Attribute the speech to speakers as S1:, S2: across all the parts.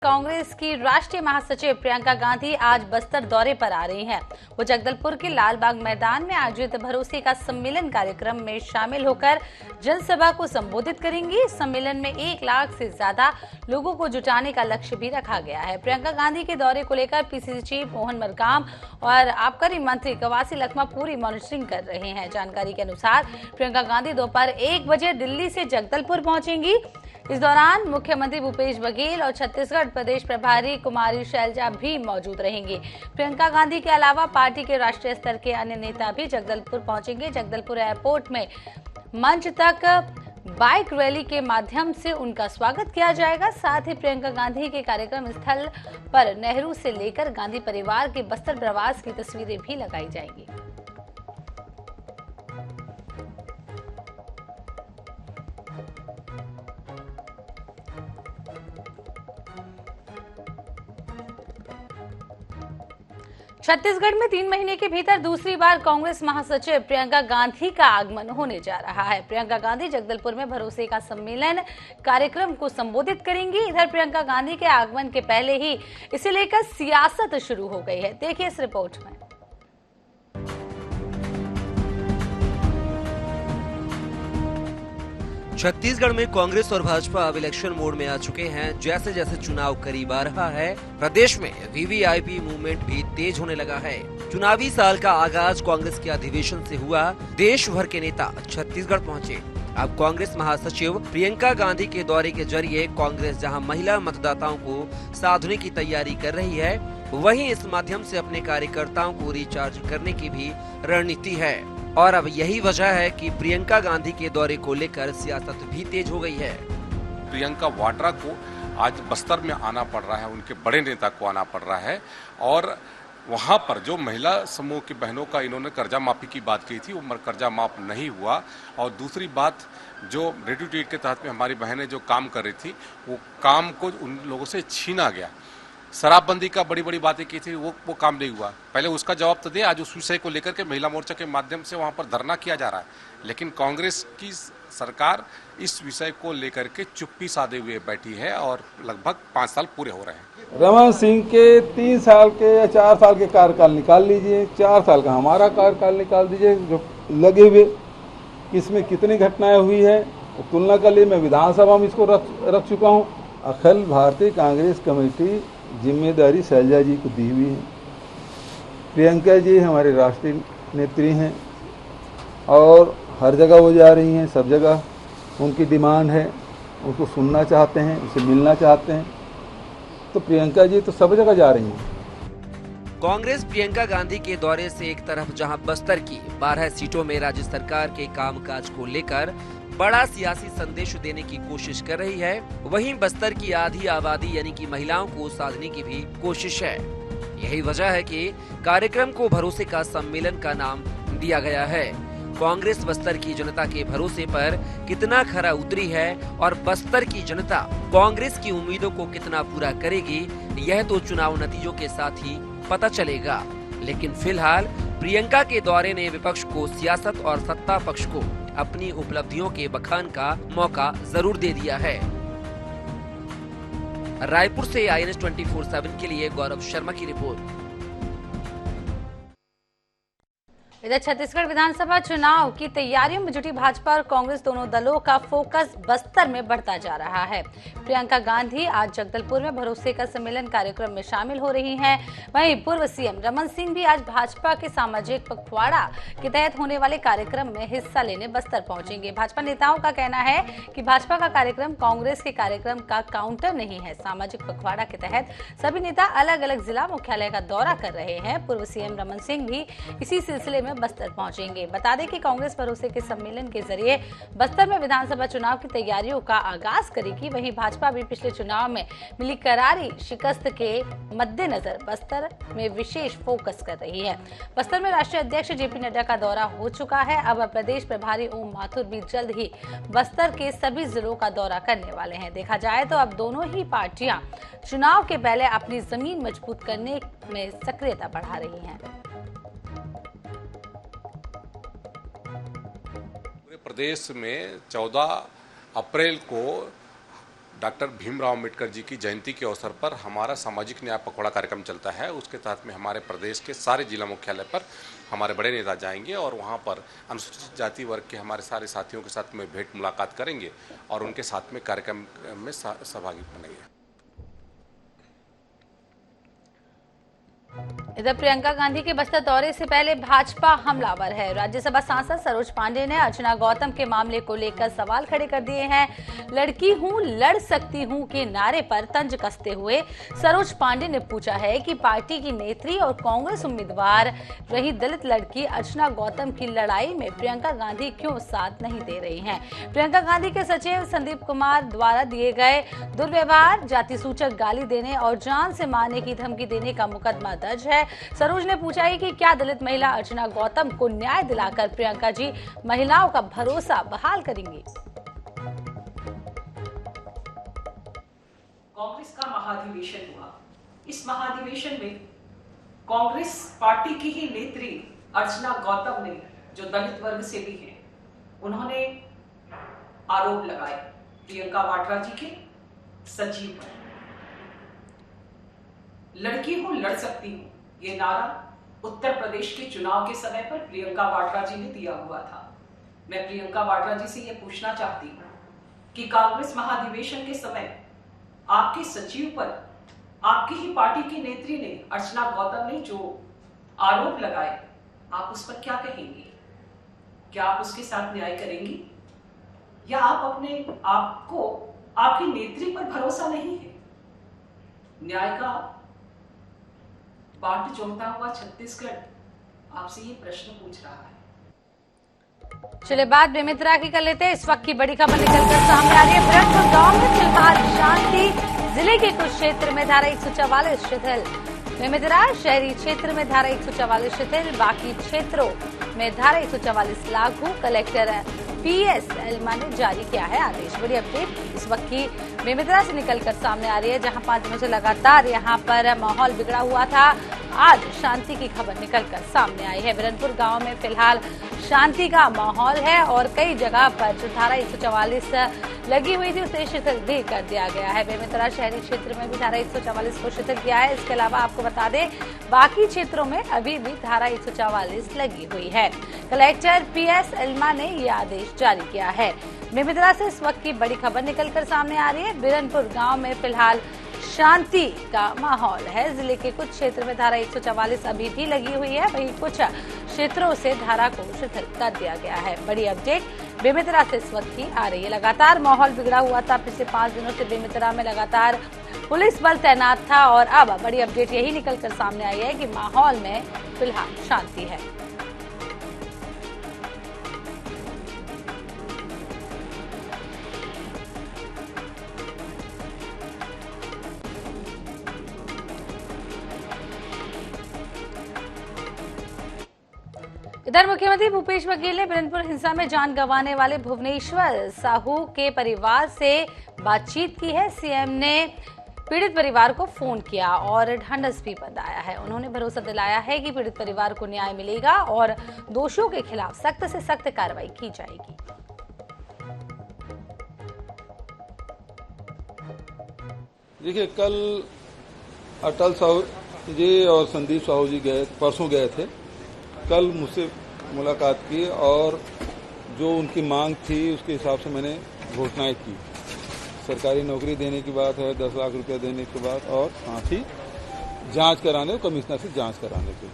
S1: कांग्रेस की राष्ट्रीय महासचिव प्रियंका गांधी आज बस्तर दौरे पर आ रही हैं। वो जगदलपुर के लालबाग मैदान में आयोजित भरोसे का सम्मेलन कार्यक्रम में शामिल होकर जनसभा को संबोधित करेंगी। इस सम्मेलन में 1 लाख से ज्यादा लोगों को जुटाने का लक्ष्य भी रखा गया है। प्रियंका गांधी के दौरे को लेकर पीसीसी चीफ मोहन मरकाम और आबकारी मंत्री कवासी लखमा पूरी मॉनिटरिंग कर रहे हैं। जानकारी के अनुसार प्रियंका गांधी दोपहर 1 बजे दिल्ली से जगदलपुर पहुंचेंगी। इस दौरान मुख्यमंत्री भूपेश बघेल और छत्तीसगढ़ प्रदेश प्रभारी कुमारी शैलजा भी मौजूद रहेंगे। प्रियंका गांधी के अलावा पार्टी के राष्ट्रीय स्तर के अन्य नेता भी जगदलपुर पहुंचेंगे। जगदलपुर एयरपोर्ट में मंच तक बाइक रैली के माध्यम से उनका स्वागत किया जाएगा। साथ ही प्रियंका गांधी के कार्यक्रम स्थल पर नेहरू से लेकर गांधी परिवार के बस्तर प्रवास की तस्वीरें भी लगाई जाएंगी। छत्तीसगढ़ में 3 महीने के भीतर दूसरी बार कांग्रेस महासचिव प्रियंका गांधी का आगमन होने जा रहा है। प्रियंका गांधी जगदलपुर में भरोसे का सम्मेलन कार्यक्रम को संबोधित करेंगी। इधर प्रियंका गांधी के आगमन के पहले ही इसे लेकर सियासत शुरू हो गई है। देखिए इस रिपोर्ट में।
S2: छत्तीसगढ़ में कांग्रेस और भाजपा अब इलेक्शन मोड में आ चुके हैं। जैसे जैसे चुनाव करीब आ रहा है, प्रदेश में वीवीआईपी मूवमेंट भी तेज होने लगा है। चुनावी साल का आगाज कांग्रेस के अधिवेशन से हुआ। देश भर के नेता छत्तीसगढ़ पहुंचे। अब कांग्रेस महासचिव प्रियंका गांधी के दौरे के जरिए कांग्रेस जहां महिला मतदाताओं को साधने की तैयारी कर रही है, वहीं इस माध्यम से अपने कार्यकर्ताओं को रिचार्ज करने की भी रणनीति है। और अब यही वजह है कि प्रियंका गांधी के दौरे को लेकर सियासत भी तेज हो गई है।
S3: प्रियंका वाड्रा को आज बस्तर में आना पड़ रहा है, उनके बड़े नेता को आना पड़ रहा है। और वहां पर जो महिला समूह की बहनों का इन्होंने कर्जा माफी की बात की थी, वो कर्जा माफ नहीं हुआ। और दूसरी बात, जो ग्रेट्युटी के तहत में हमारी बहनें जो काम कर रही थी, वो काम को उन लोगों से छीना गया। शराबबंदी का बड़ी बड़ी बातें की थी, वो काम नहीं हुआ। पहले उसका जवाब तो दे। आज उस विषय को लेकर के महिला मोर्चा के माध्यम से वहां पर धरना किया जा रहा है, लेकिन कांग्रेस की सरकार इस विषय को लेकर के चुप्पी साधे हुए बैठी है और लगभग 5 साल पूरे हो रहे हैं।
S4: रमन सिंह के 3 साल के या 4 साल के कार्यकाल निकाल लीजिए, 4 साल का हमारा कार्यकाल निकाल दीजिए, जो लगे हुए इसमें कितनी घटनाएं हुई है तुलना कर लिए। मैं विधानसभा में इसको रख चुका हूँ। अखिल भारतीय कांग्रेस कमेटी जिम्मेदारी शैलजा जी को दी हुई है। प्रियंका जी हमारे राष्ट्रीय नेत्री हैं और हर जगह वो जा रही हैं, सब जगह उनकी डिमांड है, उसको सुनना चाहते हैं, उसे मिलना चाहते हैं। तो प्रियंका जी तो सब जगह जा रही हैं।
S2: कांग्रेस प्रियंका गांधी के दौरे से एक तरफ जहां बस्तर की 12 सीटों में राज्य सरकार के कामकाज को लेकर बड़ा सियासी संदेश देने की कोशिश कर रही है, वहीं बस्तर की आधी आबादी यानी कि महिलाओं को साधने की भी कोशिश है। यही वजह है कि कार्यक्रम को भरोसे का सम्मेलन का नाम दिया गया है। कांग्रेस बस्तर की जनता के भरोसे पर कितना खरा उतरी है और बस्तर की जनता कांग्रेस की उम्मीदों को कितना पूरा करेगी, यह तो चुनाव नतीजों के साथ ही पता चलेगा। लेकिन फिलहाल प्रियंका के दौरे ने विपक्ष को सियासत और सत्ता पक्ष को अपनी उपलब्धियों के बखान का मौका जरूर दे दिया है। रायपुर से INS 24/7 के लिए गौरव शर्मा की रिपोर्ट।
S1: इधर छत्तीसगढ़ विधानसभा चुनाव की तैयारियों में जुटी भाजपा और कांग्रेस दोनों दलों का फोकस बस्तर में बढ़ता जा रहा है। प्रियंका गांधी आज जगदलपुर में भरोसे का सम्मेलन कार्यक्रम में शामिल हो रही हैं। वहीं पूर्व सीएम रमन सिंह भी आज भाजपा के सामाजिक पखवाड़ा के तहत होने वाले कार्यक्रम में हिस्सा लेने बस्तर पहुंचेंगे। भाजपा नेताओं का कहना है कि भाजपा का कार्यक्रम कांग्रेस के कार्यक्रम का काउंटर नहीं है। सामाजिक पखवाड़ा के तहत सभी नेता अलग अलग जिला मुख्यालय का दौरा कर रहे हैं। पूर्व सीएम रमन सिंह भी इसी सिलसिले में बस्तर पहुंचेंगे। बता दें कि कांग्रेस भरोसे के सम्मेलन के जरिए बस्तर में विधानसभा चुनाव की तैयारियों का आगाज करेगी। वहीं भाजपा भी पिछले चुनाव में मिली करारी शिकस्त के मद्देनजर बस्तर में विशेष फोकस कर रही है। बस्तर में राष्ट्रीय अध्यक्ष जेपी नड्डा का दौरा हो चुका है। अब प्रदेश प्रभारी ओम माथुर भी जल्द ही बस्तर के सभी जिलों का दौरा करने वाले हैं। देखा जाए तो अब दोनों ही पार्टियां चुनाव के पहले अपनी जमीन मजबूत करने में सक्रियता बढ़ा रही हैं।
S3: प्रदेश में 14 अप्रैल को डॉक्टर भीमराव अम्बेडकर जी की जयंती के अवसर पर हमारा सामाजिक न्याय पखवाड़ा कार्यक्रम चलता है। उसके तहत में हमारे प्रदेश के सारे जिला मुख्यालय पर हमारे बड़े नेता जाएंगे और वहां पर अनुसूचित जाति वर्ग के हमारे सारे साथियों के साथ में भेंट मुलाकात करेंगे और उनके साथ में कार्यक्रम में सहभागी बनेंगे।
S1: इधर प्रियंका गांधी के बस्तर दौरे से पहले भाजपा हमलावर है। राज्यसभा सांसद सरोज पांडे ने अर्चना गौतम के मामले को लेकर सवाल खड़े कर दिए हैं। लड़की हूं, लड़ सकती हूं के नारे पर तंज कसते हुए सरोज पांडे ने पूछा है कि पार्टी की नेत्री और कांग्रेस उम्मीदवार रही दलित लड़की अर्चना गौतम की लड़ाई में प्रियंका गांधी क्यों साथ नहीं दे रही हैं। प्रियंका गांधी के सचिव संदीप कुमार द्वारा दिए गए दुर्व्यवहार, जाति सूचक गाली देने और जान से मारने की धमकी देने का मुकदमा दर्ज है। सरोज ने पूछा है कि क्या दलित महिला अर्चना गौतम को न्याय दिलाकर प्रियंका जी महिलाओं का भरोसा बहाल करेंगी।
S5: कांग्रेस का महाधिवेशन हुआ। इस महाधिवेशन में कांग्रेस पार्टी की ही नेत्री अर्चना गौतम ने, जो दलित वर्ग से भी हैं, उन्होंने आरोप लगाए प्रियंका वाड्रा जी के सचिव पर। लड़की हूं, लड़ सकती हूं, ये नारा उत्तर प्रदेश के चुनाव के समय पर प्रियंका वाड्रा जी ने दिया हुआ था। मैं प्रियंका वाड्रा जी से यह पूछना चाहती हूं कि कांग्रेस महाधिवेशन के समय आपके सचिव पर आपकी ही पार्टी की नेत्री ने, अर्चना गौतम ने, जो आरोप लगाए, आप उस पर क्या कहेंगी? क्या आप उसके साथ न्याय करेंगी या आप अपने आपको आपकी नेत्री पर भरोसा नहीं है? न्याय का बाट जोहता हुआ छत्तीसगढ़ आपसे ये प्रश्न पूछ रहा है।
S1: चलिए बात बेमित्रा की कर लेते हैं। इस वक्त की बड़ी खबर निकलकर सामने आ रही है। ब्रह्मपुर गांव में फिलहाल शांति। जिले के कुछ क्षेत्र में धारा 144 शिथिल। बेमित्रा शहरी क्षेत्र में धारा 144 शिथिल, बाकी क्षेत्रों में धारा 144 लागू। कलेक्टर PS एल्मा ने जारी किया है आदेश। बड़ी अपडेट इस वक्त की बेमित्रा से निकलकर सामने आ रही है, जहां 5 दिनों से लगातार यहां पर माहौल बिगड़ा हुआ था। आज शांति की खबर निकलकर सामने आई है। बिरनपुर गांव में फिलहाल शांति का माहौल है और कई जगह पर जो धारा 144 लगी हुई थी उसे शिथिल भी कर दिया गया है। बेमित्रा शहरी क्षेत्र में भी धारा 144 को शिथिल किया है। इसके अलावा आपको बता दें बाकी क्षेत्रों में अभी भी धारा 144 लगी हुई है। कलेक्टर PS एल्मा ने ये आदेश जारी किया है। बेमित्रा से इस वक्त की बड़ी खबर निकलकर सामने आ रही है। बिरनपुर गांव में फिलहाल शांति का माहौल है। जिले के कुछ क्षेत्र में धारा 144 अभी भी लगी हुई है, वहीं कुछ क्षेत्रों से धारा को शिथिल कर दिया गया है। बड़ी अपडेट बेमित्रा से इस वक्त की आ रही है। लगातार माहौल बिगड़ा हुआ था। पिछले 5 दिनों से बेमित्रा में लगातार पुलिस बल तैनात था और अब बड़ी अपडेट यही निकलकर सामने आई है कि माहौल में फिलहाल शांति है। इधर मुख्यमंत्री भूपेश बघेल ने बिरनपुर हिंसा में जान गंवाने वाले भुवनेश्वर साहू के परिवार से बातचीत की है। सीएम ने पीड़ित परिवार को फोन किया और ढांढस भी बंधाया है। उन्होंने भरोसा दिलाया है कि पीड़ित परिवार को न्याय मिलेगा और दोषियों के खिलाफ सख्त से सख्त कार्रवाई की जाएगी।
S4: देखिए, कल अटल साहू जी और संदीप साहू जी परसों गए थे। कल मुझसे मुलाकात की और जो उनकी मांग थी उसके हिसाब से मैंने घोषणाएं की। सरकारी नौकरी देने की बात है, 10 लाख रुपया देने के बाद, और साथ ही जांच कराने, कमिश्नर से जांच कराने के।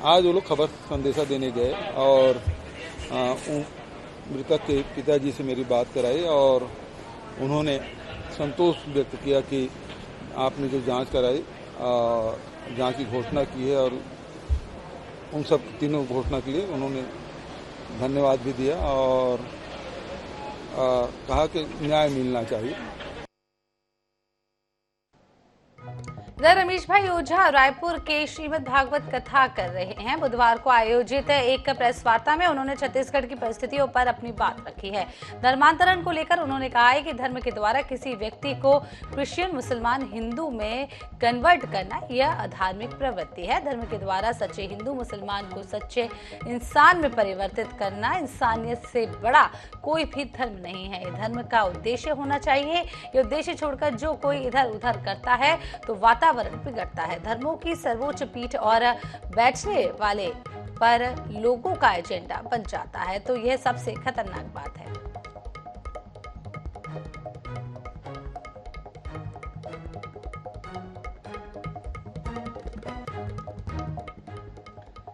S4: आज वो लोग खबर संदेशा देने गए और मृतक के पिताजी से मेरी बात कराई और उन्होंने संतोष व्यक्त किया कि आपने जो जांच कराई, जांच की घोषणा की है और उन सब तीनों घोषणा के लिए उन्होंने धन्यवाद भी दिया और कहा कि न्याय मिलना चाहिए।
S1: इधर रमेश भाई ओझा रायपुर के श्रीमद् भागवत कथा कर रहे हैं। बुधवार को आयोजित एक प्रेस वार्ता में उन्होंने छत्तीसगढ़ की परिस्थितियों पर अपनी बात रखी है। धर्मांतरण को लेकर उन्होंने कहा है कि धर्म के द्वारा किसी व्यक्ति को क्रिश्चियन, मुसलमान, हिंदू में कन्वर्ट करना यह अधार्मिक प्रवृत्ति है। धर्म के द्वारा सच्चे हिंदू, मुसलमान को सच्चे इंसान में परिवर्तित करना इंसानियत से बड़ा कोई भी धर्म नहीं है। धर्म का उद्देश्य होना चाहिए। ये उद्देश्य छोड़कर जो कोई इधर उधर करता है तो वातावरण बिगड़ता है। धर्मों की सर्वोच्च पीठ और बैठने वाले पर लोगों का एजेंडा बन जाता है तो यह सबसे खतरनाक बात है।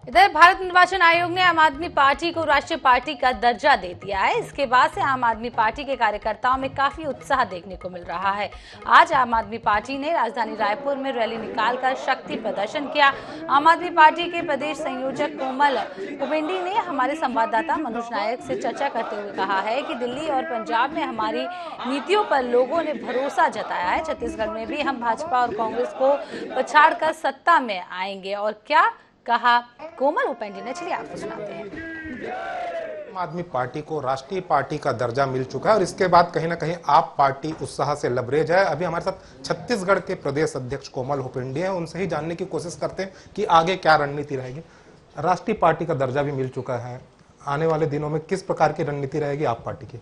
S1: इधर भारत निर्वाचन आयोग ने आम आदमी पार्टी को राष्ट्रीय पार्टी का दर्जा दे दिया है। इसके बाद से आम आदमी पार्टी के कार्यकर्ताओं में काफी उत्साह देखने को मिल रहा है। आज आम आदमी पार्टी ने राजधानी रायपुर में रैली निकालकर शक्ति प्रदर्शन किया। आम आदमी पार्टी के प्रदेश संयोजक कोमल हुपेंडी ने हमारे संवाददाता मनोज नायक से चर्चा करते हुए कहा है कि दिल्ली और पंजाब में हमारी नीतियों पर लोगों ने भरोसा जताया है। छत्तीसगढ़ में भी हम भाजपा और कांग्रेस को पछाड़कर सत्ता में आएंगे। और क्या कहा कोमल हुपेंडी ने, चलिए आपको सुनाते हैं।
S6: आम आदमी पार्टी को राष्ट्रीय पार्टी का दर्जा मिल चुका है और इसके बाद कहीं ना कहीं आप पार्टी उत्साह से लबरेज है। अभी हमारे साथ छत्तीसगढ़ के प्रदेश अध्यक्ष कोमल हुपेंडी हैं, उनसे ही जानने की कोशिश करते हैं कि आगे क्या रणनीति रहेगी। राष्ट्रीय पार्टी का दर्जा भी मिल चुका है, आने वाले दिनों में किस प्रकार की रणनीति रहेगी आप पार्टी की?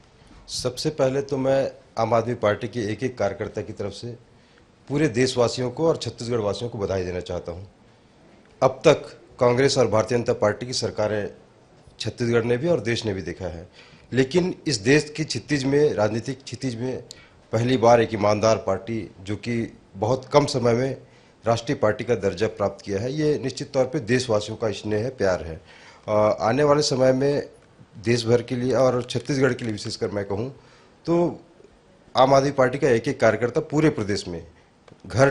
S7: सबसे पहले तो मैं आम आदमी पार्टी के एक एक कार्यकर्ता की तरफ से पूरे देशवासियों को और छत्तीसगढ़ वासियों को बधाई देना चाहता हूँ। अब तक कांग्रेस और भारतीय जनता पार्टी की सरकारें छत्तीसगढ़ ने भी और देश ने भी देखा है, लेकिन इस देश की क्षितिज में, राजनीतिक क्षितिज में पहली बार एक ईमानदार पार्टी जो कि बहुत कम समय में राष्ट्रीय पार्टी का दर्जा प्राप्त किया है, ये निश्चित तौर पे देशवासियों का स्नेह है, प्यार है। आने वाले समय में देश भर के लिए और छत्तीसगढ़ के लिए विशेषकर मैं कहूँ तो आम आदमी पार्टी का एक एक कार्यकर्ता पूरे प्रदेश में डोर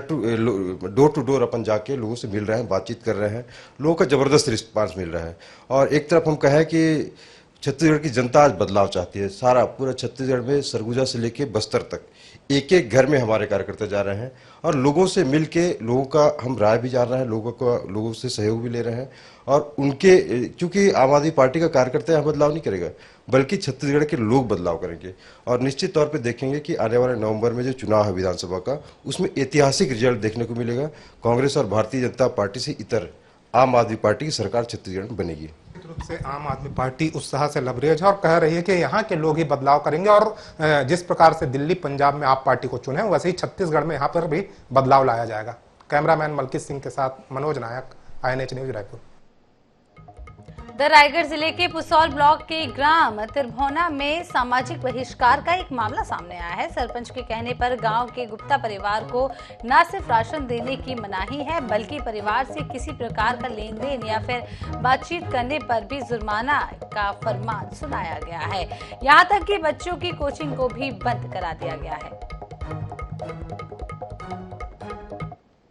S7: टू डोर अपन जाके लोगों से मिल रहे हैं, बातचीत कर रहे हैं। लोगों का जबरदस्त रिस्पांस मिल रहा है। और एक तरफ हम कहें कि छत्तीसगढ़ की जनता आज बदलाव चाहती है। सारा पूरा छत्तीसगढ़ में सरगुजा से लेके बस्तर तक एक एक घर में हमारे कार्यकर्ता जा रहे हैं और लोगों से मिल के लोगों का हम राय भी जान रहे हैं, लोगों से सहयोग भी ले रहे हैं। और उनके, क्योंकि आम आदमी पार्टी का कार्यकर्ता यहाँ बदलाव नहीं करेगा बल्कि छत्तीसगढ़ के लोग बदलाव करेंगे। और निश्चित तौर पे देखेंगे कि आने वाले नवंबर में जो चुनाव है विधानसभा का, उसमें ऐतिहासिक रिजल्ट देखने को मिलेगा। कांग्रेस और भारतीय जनता पार्टी से इतर आम आदमी पार्टी की सरकार छत्तीसगढ़ में बनेगी।
S6: रूप से आम आदमी पार्टी उत्साह से लबरेज है और कह रही है कि यहाँ के लोग ही बदलाव करेंगे और जिस प्रकार से दिल्ली पंजाब में आप पार्टी को चुने वैसे ही छत्तीसगढ़ में यहाँ पर भी बदलाव लाया जाएगा। कैमरामैन मलकित सिंह के साथ मनोज नायक, INH न्यूज रायपुर।
S1: रायगढ़ जिले के पुसौल ब्लॉक के ग्राम तिरभौना में सामाजिक बहिष्कार का एक मामला सामने आया है। सरपंच के कहने पर गांव के गुप्ता परिवार को न सिर्फ राशन देने की मनाही है बल्कि परिवार से किसी प्रकार का लेन देन या फिर बातचीत करने पर भी जुर्माना का फरमान सुनाया गया है। यहां तक कि बच्चों की कोचिंग को भी बंद करा दिया गया है।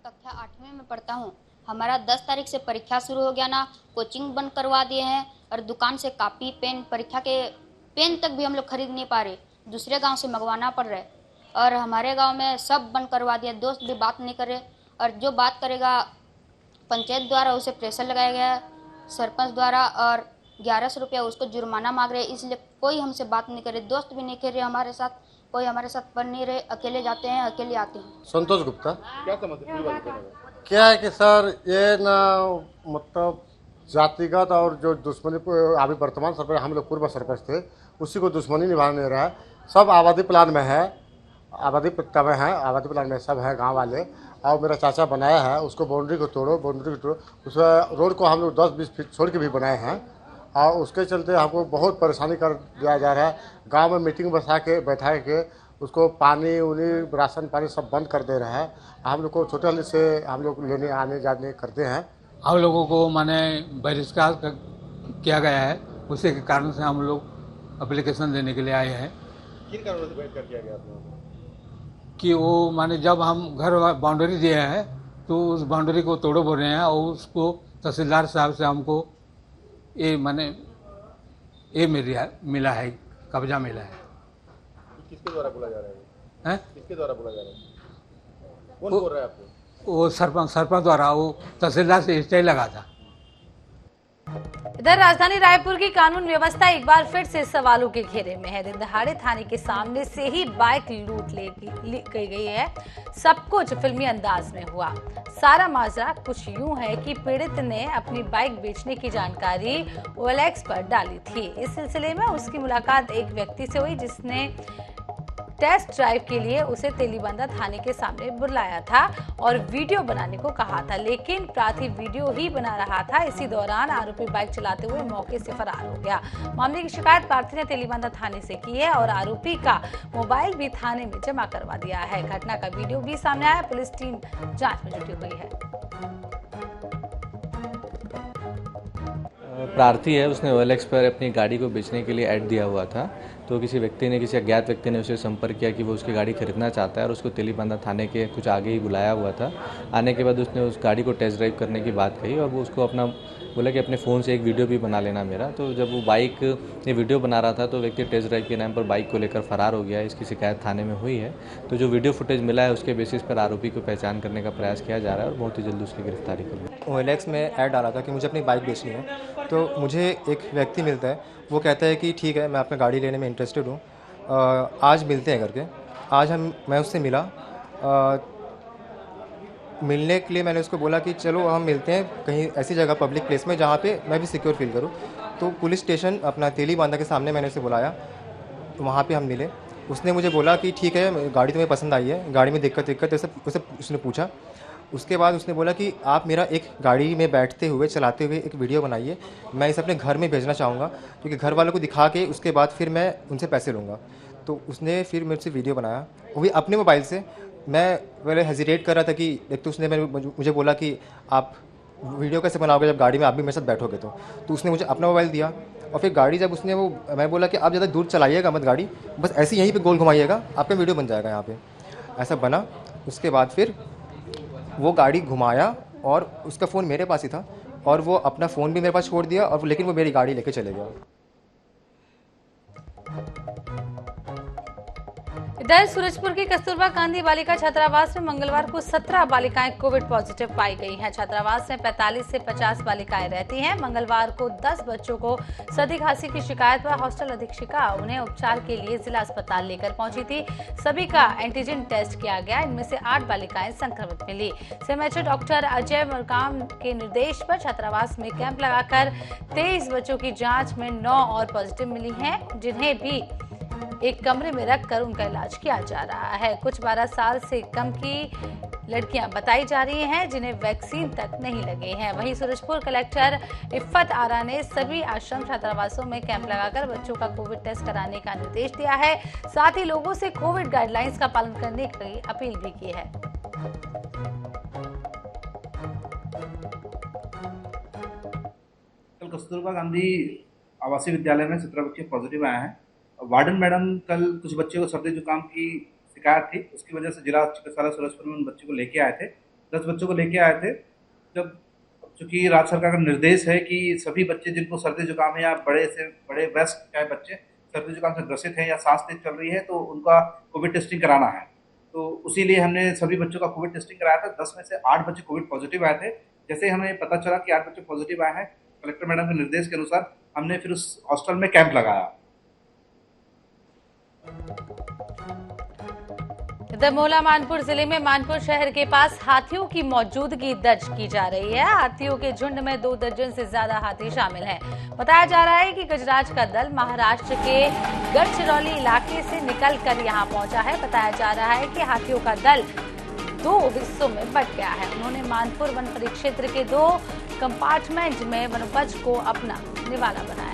S8: कक्षा 8वीं में पढ़ता हूँ। हमारा 10 तारीख से परीक्षा शुरू हो गया ना, कोचिंग बंद करवा दिए हैं और दुकान से कॉपी, पेन, परीक्षा के पेन तक भी हम लोग खरीद नहीं पा रहे, दूसरे गांव से मंगवाना पड़ रहा है। और हमारे गांव में सब बंद करवा दिया, दोस्त भी बात नहीं कर रहे और जो बात करेगा पंचायत द्वारा उसे प्रेशर लगाया गया है सरपंच द्वारा और 1100 रुपया उसको जुर्माना मांग रहे, इसलिए कोई हमसे बात नहीं करे। दोस्त भी नहीं खेल रहे हमारे साथ, कोई हमारे साथ पढ़ नहीं रहे, अकेले जाते हैं, अकेले आते हैं।
S9: संतोष गुप्ता। क्या समझते? क्या है कि सर ये ना मतलब जातिगत और जो दुश्मनी अभी वर्तमान सरपंच, हम लोग पूर्व सरपंच थे, उसी को दुश्मनी निभाने नहीं रहा है। सब आबादी प्लान में है, आबादी पट्टा में है, आबादी प्लान में सब है गांव वाले। और मेरा चाचा बनाया है, उसको बाउंड्री को तोड़ो, उस रोड को हम लोग 10-20 फीट छोड़ के भी बनाए हैं और उसके चलते हमको बहुत परेशानी कर दिया जा रहा है। गाँव में मीटिंग बैठा के उसको पानी उनी राशन पानी सब बंद कर दे रहा है। हम लोग को छोटे से हम लोग लेने आने जाने करते हैं।
S10: हम लोगों को माने बहिष्कार किया गया है, उसी के कारण से हम लोग एप्लीकेशन देने के लिए आए हैं।
S9: किन कारणों से बहिष्कार किया गया आपने?
S10: कि वो माने जब हम घर बाउंड्री दिए हैं तो उस बाउंड्री को तोड़ो बोल रहे हैं और उसको तहसीलदार साहब से हमको ये माने ये मिला है, कब्जा मिला है।
S9: किसके द्वारा बोला जा रहा है?
S10: हैं?
S9: किसके द्वारा बोला जा रहा है? कौन बोल रहा है आपको?
S10: वो सरपंच द्वारा वो तहसीलदार से स्टे लगा था।
S1: इधर राजधानी रायपुर की कानून व्यवस्था एक बार फिर से सवालों के घेरे में है। दिन दहाड़े थाने के सामने से ही बाइक लूट ली गई है। सब कुछ फिल्मी अंदाज में हुआ। सारा माजरा कुछ यूं है कि पीड़ित ने अपनी बाइक बेचने की जानकारी OLX पर डाली थी। इस सिलसिले में उसकी मुलाकात एक व्यक्ति से हुई जिसने टेस्ट ड्राइव के लिए उसे तेलीबांधा थाने के सामने बुलाया था और वीडियो बनाने को कहा था, लेकिन प्रार्थी वीडियो ही बना रहा था। इसी दौरान आरोपी बाइक चलाते हुए मौके से फरार हो गया। मामले की शिकायत प्रार्थी ने तेलीबांधा थाने से की है और आरोपी का मोबाइल भी थाने में जमा करवा दिया है। घटना का वीडियो भी सामने आया। पुलिस टीम जांच में जुटी हुई है।
S11: प्रार्थी है, उसने OLX पर अपनी गाड़ी को बेचने के लिए ऐड दिया हुआ था। तो किसी अज्ञात व्यक्ति ने उसे संपर्क किया कि वो उसकी गाड़ी खरीदना चाहता है और उसको तेलीबांधा थाने के कुछ आगे ही बुलाया हुआ था। आने के बाद उसने उस गाड़ी को टेस्ट ड्राइव करने की बात कही और वो उसको अपना बोला कि अपने फ़ोन से एक वीडियो भी बना लेना मेरा। तो जब वो बाइक ये वीडियो बना रहा था तो व्यक्ति टेस्ट ड्राइव के नाम पर बाइक को लेकर फरार हो गया। इसकी शिकायत थाने में हुई है। तो जो वीडियो फुटेज मिला है उसके बेसिस पर आरोपी को पहचान करने का प्रयास किया जा रहा है और बहुत ही जल्द उसकी गिरफ्तारी करेंगे।
S12: OLX में ऐड डाला था कि मुझे अपनी बाइक बेचनी है, तो मुझे एक व्यक्ति मिलता है, वो कहता है कि ठीक है मैं आपका गाड़ी लेने में इंटरेस्टेड हूँ, आज मिलते हैं करके। आज मैं उससे मिला। मिलने के लिए मैंने उसको बोला कि चलो हम मिलते हैं कहीं ऐसी जगह पब्लिक प्लेस में जहाँ पे मैं भी सिक्योर फील करूँ। तो पुलिस स्टेशन अपना तेलीबांधा के सामने मैंने उसे बुलाया, तो वहाँ पे हम मिले। उसने मुझे बोला कि ठीक है गाड़ी तुम्हें पसंद आई है, गाड़ी में दिक्कत ऐसे उसने पूछा। उसके बाद उसने बोला कि आप मेरा एक गाड़ी में बैठते हुए चलाते हुए एक वीडियो बनाइए, मैं इसे अपने घर में भेजना चाहूँगा, क्योंकि घर वालों को दिखा के उसके बाद फिर मैं उनसे पैसे लूँगा। तो उसने फिर मेरे से वीडियो बनाया, वो भी अपने मोबाइल से। मैं पहले हेजिटेट कर रहा था कि एक तो उसने मुझे बोला कि आप वीडियो कैसे बनाओगे जब गाड़ी में आप भी मेरे साथ बैठोगे। तो उसने मुझे अपना मोबाइल दिया और फिर गाड़ी जब उसने मैं बोला कि आप ज़्यादा दूर चलाइएगा मत गाड़ी, बस ऐसे यहीं पे गोल घुमाइएगा, आपका वीडियो बन जाएगा यहाँ पे। ऐसा बना। उसके बाद फिर वो गाड़ी घुमाया और उसका फ़ोन मेरे पास ही था और वो अपना फ़ोन भी मेरे पास छोड़ दिया, और लेकिन वो मेरी गाड़ी लेके चले गया।
S1: इधर सूरजपुर की कस्तूरबा गांधी बालिका छात्रावास में मंगलवार को 17 बालिकाएं कोविड पॉजिटिव पाई गई हैं। छात्रावास में 45 से 50 बालिकाएं रहती हैं। मंगलवार को 10 बच्चों को सर्दी खांसी की शिकायत पर हॉस्टल अधीक्षिका उन्हें उपचार के लिए जिला अस्पताल लेकर पहुंची थी। सभी का एंटीजन टेस्ट किया गया। इनमें से 8 बालिकाएं संक्रमित मिली। CMHO डॉक्टर अजय मुरकाम के निर्देश पर छात्रावास में कैंप लगाकर 23 बच्चों की जाँच में 9 और पॉजिटिव मिली है, जिन्हें भी एक कमरे में रखकर उनका इलाज किया जा रहा है। कुछ 12 साल से कम की लड़कियां बताई जा रही हैं जिन्हें वैक्सीन तक नहीं लगे हैं। वहीं सूरजपुर कलेक्टर इफ्फत आरा ने सभी आश्रम छात्रावासों में कैंप लगाकर बच्चों का कोविड टेस्ट कराने का निर्देश दिया है। साथ ही लोगों से कोविड गाइडलाइंस का पालन करने की अपील भी की है।
S13: कल कस्तूरबा गांधी आवासीय विद्यालय में 17 बच्चे पॉजिटिव आए हैं। वार्डन मैडम कल कुछ बच्चों को सर्दी जुकाम की शिकायत थी, उसकी वजह से जिला चिकित्सालय सूरजपुर में उन बच्चों को लेके आए थे। 10 बच्चों को लेके आए थे। जब चूंकि राज्य सरकार का निर्देश है कि सभी बच्चे जिनको सर्दी जुकाम है या बड़े से बड़े वयस्क चाहे बच्चे सर्दी जुकाम से ग्रसित हैं या सांस तेज चल रही है तो उनका कोविड टेस्टिंग कराना है। तो उसी लिए हमने सभी बच्चों का कोविड टेस्टिंग कराया था। 10 में से 8 बच्चे कोविड पॉजिटिव आए थे। जैसे हमें पता चला कि 8 बच्चे पॉजिटिव आए हैं, कलेक्टर मैडम के निर्देश के अनुसार हमने फिर उस हॉस्टल में कैंप लगाया।
S1: इधर मोहला मानपुर जिले में मानपुर शहर के पास हाथियों की मौजूदगी दर्ज की जा रही है। हाथियों के झुंड में 2 दर्जन से ज्यादा हाथी शामिल हैं। बताया जा रहा है कि गजराज का दल महाराष्ट्र के गढ़चिरौली इलाके से निकलकर यहां पहुंचा है। बताया जा रहा है कि हाथियों का दल 2 हिस्सों में बंट गया है। उन्होंने मानपुर वन परिक्षेत्र के 2 कंपार्टमेंट में वनोपज को अपना निवाला बनाया।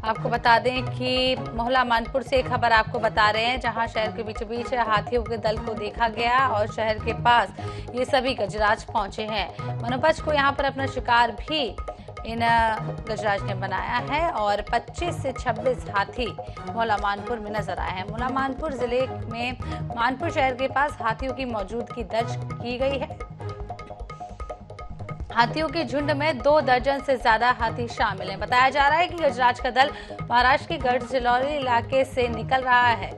S1: आपको बता दें कि मोहल्ला मानपुर से एक खबर आपको बता रहे हैं, जहां शहर के बीचों बीच हाथियों के दल को देखा गया और शहर के पास ये सभी गजराज पहुंचे हैं। वनोपज को यहां पर अपना शिकार भी इन गजराज ने बनाया है और 25 से 26 हाथी मोहल्ला मानपुर में नजर आए हैं। मोहल्ला मानपुर जिले में मानपुर शहर के पास हाथियों की मौजूदगी दर्ज की गई है। हाथियों के झुंड में 2 दर्जन से ज्यादा हाथी शामिल हैं। बताया जा रहा है कि गजराज का दल महाराष्ट्र के गढ़चिरौली इलाके से निकल रहा है।